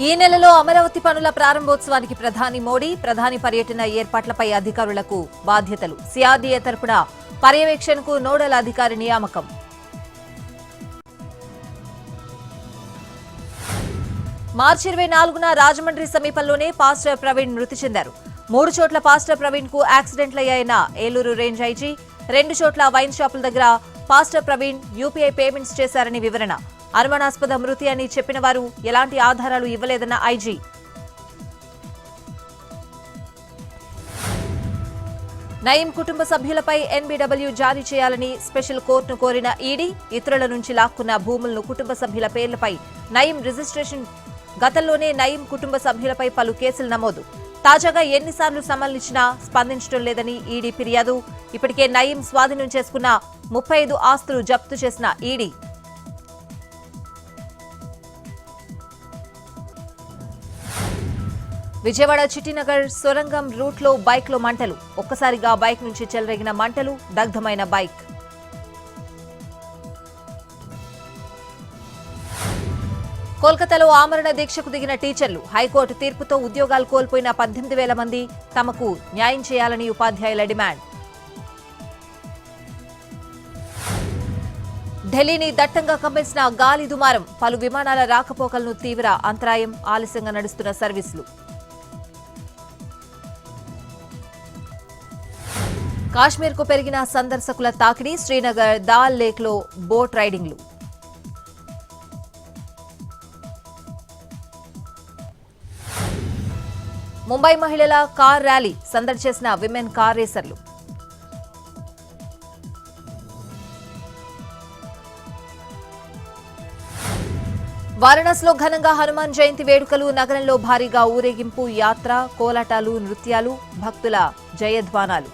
ఈ నెలలో అమరావతి పనుల ప్రారంభోత్సవానికి ప్రధాని మోడీ ప్రధాని పర్యటన ఏర్పాట్లపై అధికారులకు బాధ్యతలు. సిఆర్డీఏ తరపున పర్యవేక్షణకు నోడల్ అధికారి నియామకం. మార్చి 24న రాజమండ్రి సమీపంలోనే పాస్టర్ ప్రవీణ్ మృతి చెందారు. 3 చోట్ల పాస్టర్ ప్రవీణ్ కు యాక్సిడెంట్లయ్యాయన్న ఏలూరు రేంజ్ ఐజీ. 2 చోట్ల వైన్ షాపుల దగ్గర పాస్టర్ ప్రవీణ్ యూపీఐ పేమెంట్స్ చేశారని వివరణ. అనుమానాస్పద మృతి అని చెప్పిన వారు ఎలాంటి ఆధారాలు ఇవ్వలేదన్న ఐజీ. నయీం కుటుంబ సభ్యులపై ఎన్బీడబ్ల్యూ జారీ చేయాలని స్పెషల్ కోర్టును కోరిన ఈడీ. ఇతరుల నుంచి లాక్కున్న భూములను కుటుంబ సభ్యుల పేర్లపై నయీం రిజిస్ట్రేషన్. గతంలోనే నయీం కుటుంబ సభ్యులపై పలు కేసులు నమోదు. తాజాగా ఎన్నిసార్లు సమన్లించినా స్పందించడం లేదని ఈడీ ఫిర్యాదు. ఇప్పటికే నయీం స్వాధీనం చేసుకున్న 35 ఆస్తులు జప్తు చేసిన ఈడీ. విజయవాడ చిట్టినగర్ సొరంగం రూట్లో బైక్లో మంటలు. ఒక్కసారిగా బైక్ నుంచి చెలరేగిన మంటలు, దగ్ధమైన బైక్. కోల్కతాలో ఆమరణ దీక్షకు దిగిన టీచర్లు. హైకోర్టు తీర్పుతో ఉద్యోగాలు కోల్పోయిన 18,000 మంది తమకు న్యాయం చేయాలని ఉపాధ్యాయుల డిమాండ్. ఢిల్లీని దట్టంగా కమ్మేసిన గాలి దుమారం. పలు విమానాల రాకపోకలను తీవ్ర అంతరాయం. ఆలస్యంగా నడుస్తున్న సర్వీసులు. కాశ్మీర్కు పెరిగిన సందర్శకుల తాకిడి. శ్రీనగర్ దాల్ లేక్లో బోట్ రైడింగ్లు. ముంబై మహిళల కార్ ర్యాలీ సందడి చేసిన విమెన్ కార్ రేసర్లు. వారణాసిలో ఘనంగా హనుమాన్ జయంతి వేడుకలు. నగరంలో భారీగా ఊరేగింపు, యాత్ర, కోలాటాలు, నృత్యాలు, భక్తుల జయధ్వానాలు.